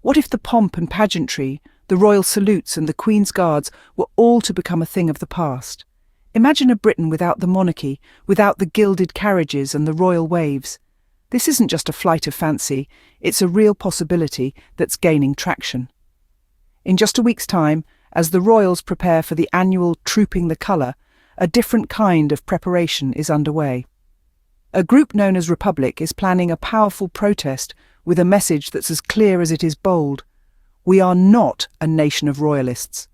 What if the pomp and pageantry, the royal salutes and the Queen's guards were all to become a thing of the past? Imagine a Britain without the monarchy, without the gilded carriages and the royal waves. This isn't just a flight of fancy, it's a real possibility that's gaining traction. In just a week's time, as the royals prepare for the annual Trooping the Colour, a different kind of preparation is underway. A group known as Republic is planning a powerful protest with a message that's as clear as it is bold. We are not a nation of royalists.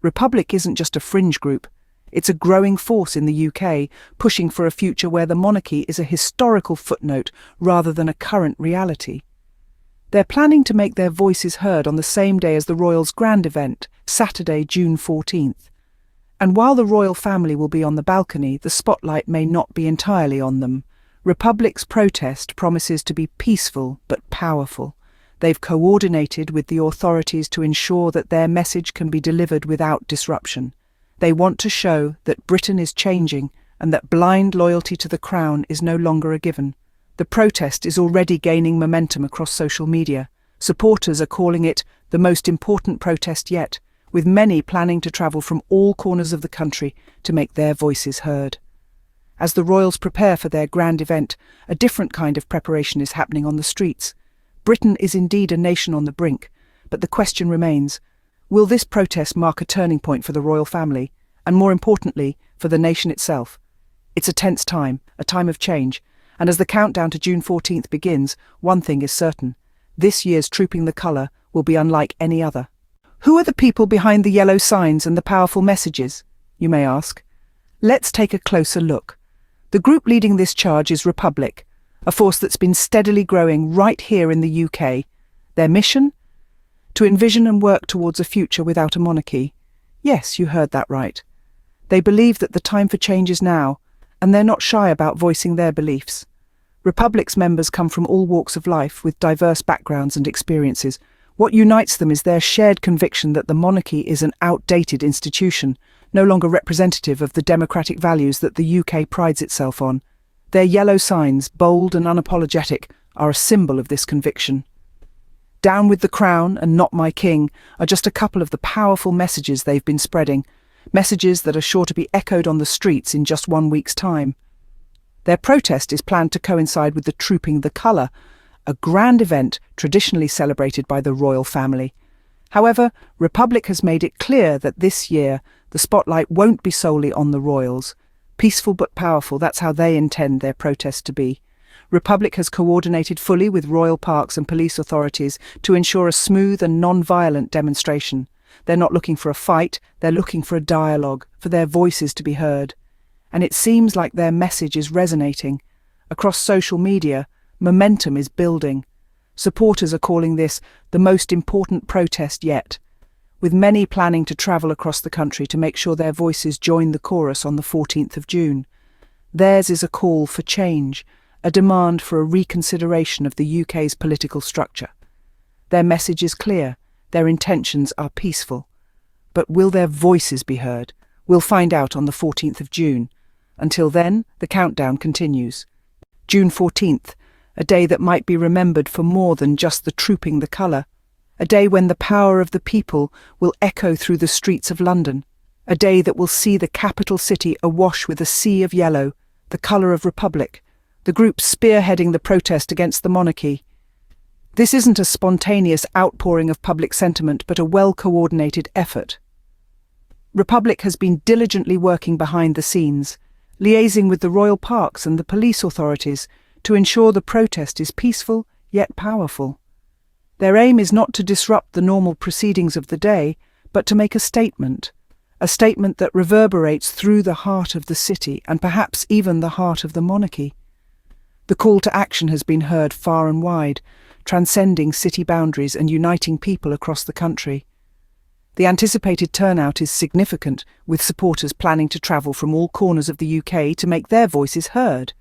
Republic isn't just a fringe group, it's a growing force in the UK, pushing for a future where the monarchy is a historical footnote rather than a current reality. They're planning to make their voices heard on the same day as the royals' grand event, Saturday, June 14th. And while the royal family will be on the balcony, the spotlight may not be entirely on them. Republic's protest promises to be peaceful but powerful. They've coordinated with the authorities to ensure that their message can be delivered without disruption. They want to show that Britain is changing and that blind loyalty to the crown is no longer a given. The protest is already gaining momentum across social media. Supporters are calling it the most important protest yet, with many planning to travel from all corners of the country to make their voices heard. As the royals prepare for their grand event, a different kind of preparation is happening on the streets. Britain is indeed a nation on the brink, but the question remains, will this protest mark a turning point for the royal family, and more importantly, for the nation itself? It's a tense time, a time of change, and as the countdown to June 14th begins, one thing is certain. This year's Trooping the Colour will be unlike any other. Who are the people behind the yellow signs and the powerful messages, you may ask? Let's take a closer look. The group leading this charge is Republic, a force that's been steadily growing right here in the UK. Their mission? To envision and work towards a future without a monarchy. Yes, you heard that right. They believe that the time for change is now, and they're not shy about voicing their beliefs. Republic's members come from all walks of life with diverse backgrounds and experiences. What unites them is their shared conviction that the monarchy is an outdated institution, no longer representative of the democratic values that the UK prides itself on. Their yellow signs, bold and unapologetic, are a symbol of this conviction. Down with the crown and not my king are just a couple of the powerful messages they've been spreading, messages that are sure to be echoed on the streets in just 1 week's time. Their protest is planned to coincide with the Trooping the Colour, a grand event traditionally celebrated by the royal family. However, Republic has made it clear that this year the spotlight won't be solely on the royals. Peaceful but powerful, that's how they intend their protest to be. Republic has coordinated fully with royal parks and police authorities to ensure a smooth and non-violent demonstration. They're not looking for a fight, they're looking for a dialogue, for their voices to be heard. And it seems like their message is resonating. Across social media, momentum is building. Supporters are calling this the most important protest yet, with many planning to travel across the country to make sure their voices join the chorus on the 14th of June. Theirs is a call for change, a demand for a reconsideration of the UK's political structure. Their message is clear, their intentions are peaceful. But will their voices be heard? We'll find out on the 14th of June. Until then, the countdown continues. June 14th, a day that might be remembered for more than just the Trooping the Colour, a day when the power of the people will echo through the streets of London, a day that will see the capital city awash with a sea of yellow, the colour of Republic, the group spearheading the protest against the monarchy. This isn't a spontaneous outpouring of public sentiment, but a well-coordinated effort. Republic has been diligently working behind the scenes, liaising with the royal parks and the police authorities to ensure the protest is peaceful yet powerful. Their aim is not to disrupt the normal proceedings of the day, but to make a statement that reverberates through the heart of the city and perhaps even the heart of the monarchy. The call to action has been heard far and wide, transcending city boundaries and uniting people across the country. The anticipated turnout is significant, with supporters planning to travel from all corners of the UK to make their voices heard.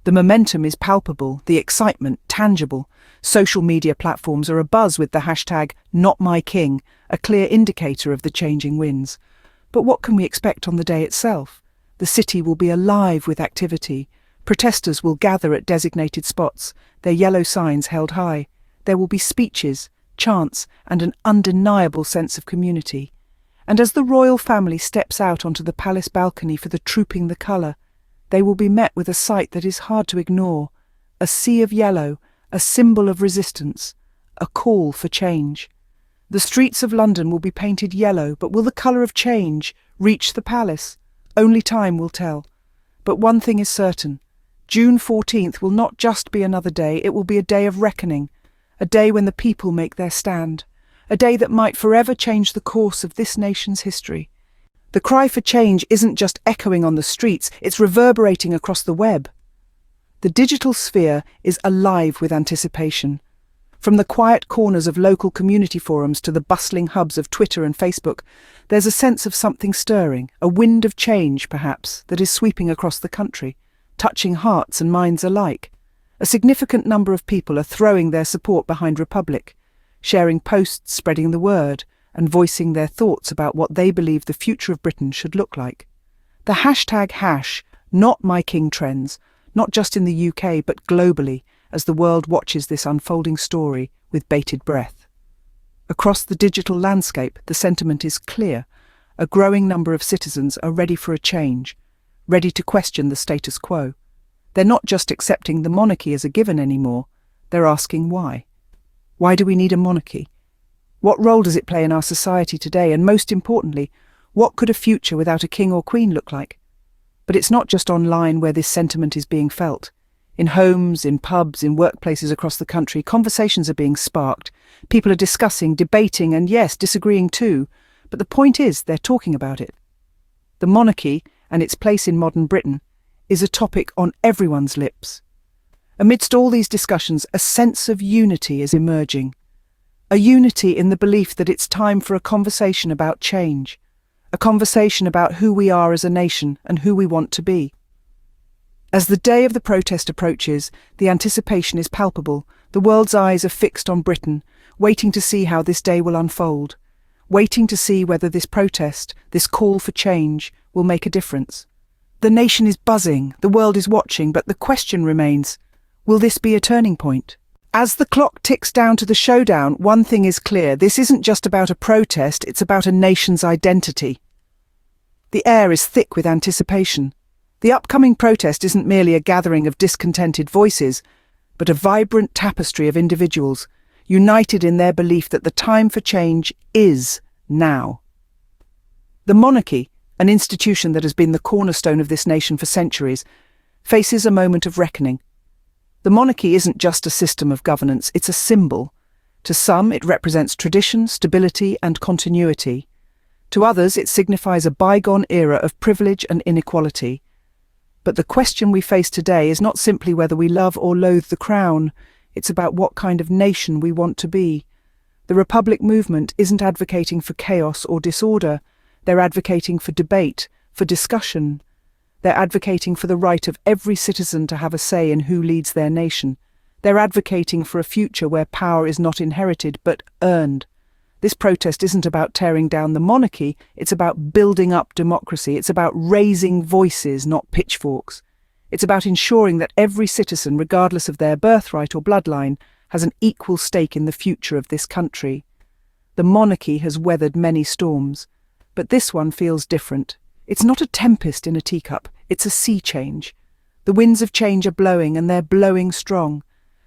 The momentum is palpable, the excitement tangible. Social media platforms are abuzz with the hashtag #NotMyKing, a clear indicator of the changing winds. But what can we expect on the day itself? The city will be alive with activity. Protesters will gather at designated spots, their yellow signs held high. There will be speeches, chance, and an undeniable sense of community. And as the royal family steps out onto the palace balcony for the Trooping the Colour, they will be met with a sight that is hard to ignore: a sea of yellow, a symbol of resistance, a call for change. The streets of London will be painted yellow, but will the colour of change reach the palace? Only time will tell. But one thing is certain: June 14th will not just be another day, it will be a day of reckoning, a day when the people make their stand, a day that might forever change the course of this nation's history. The cry for change isn't just echoing on the streets, it's reverberating across the web. The digital sphere is alive with anticipation. From the quiet corners of local community forums to the bustling hubs of Twitter and Facebook, there's a sense of something stirring, a wind of change, perhaps, that is sweeping across the country, touching hearts and minds alike. A significant number of people are throwing their support behind Republic, sharing posts, spreading the word, and voicing their thoughts about what they believe the future of Britain should look like. The hashtag #NotMyKing trends, not just in the UK but globally, as the world watches this unfolding story with bated breath. Across the digital landscape, the sentiment is clear. A growing number of citizens are ready for a change, ready to question the status quo. They're not just accepting the monarchy as a given anymore, they're asking why. Why do we need a monarchy? What role does it play in our society today? And most importantly, what could a future without a king or queen look like? But it's not just online where this sentiment is being felt. In homes, in pubs, in workplaces across the country, conversations are being sparked. People are discussing, debating, and yes, disagreeing too. But the point is, they're talking about it. The monarchy and its place in modern Britain is a topic on everyone's lips. Amidst all these discussions, a sense of unity is emerging. A unity in the belief that it's time for a conversation about change. A conversation about who we are as a nation and who we want to be. As the day of the protest approaches, the anticipation is palpable. The world's eyes are fixed on Britain, waiting to see how this day will unfold, waiting to see whether this protest, this call for change, will make a difference. The nation is buzzing, the world is watching, but the question remains, will this be a turning point? As the clock ticks down to the showdown, one thing is clear: this isn't just about a protest, it's about a nation's identity. The air is thick with anticipation. The upcoming protest isn't merely a gathering of discontented voices, but a vibrant tapestry of individuals, united in their belief that the time for change is now. The monarchy, an institution that has been the cornerstone of this nation for centuries, faces a moment of reckoning. The monarchy isn't just a system of governance, it's a symbol. To some, it represents tradition, stability, and continuity. To others, it signifies a bygone era of privilege and inequality. But the question we face today is not simply whether we love or loathe the crown, it's about what kind of nation we want to be. The Republic movement isn't advocating for chaos or disorder, they're advocating for debate, for discussion. They're advocating for the right of every citizen to have a say in who leads their nation. They're advocating for a future where power is not inherited but earned. This protest isn't about tearing down the monarchy, it's about building up democracy. It's about raising voices, not pitchforks. It's about ensuring that every citizen, regardless of their birthright or bloodline, has an equal stake in the future of this country. The monarchy has weathered many storms, but this one feels different. It's not a tempest in a teacup, it's a sea change. The winds of change are blowing, and they're blowing strong.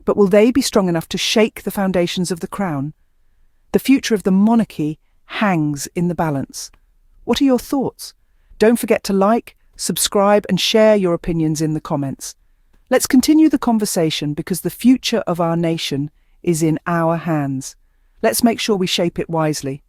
But will they be strong enough to shake the foundations of the crown? The future of the monarchy hangs in the balance. What are your thoughts? Don't forget to like, subscribe, and share your opinions in the comments. Let's continue the conversation because the future of our nation is in our hands. Let's make sure we shape it wisely.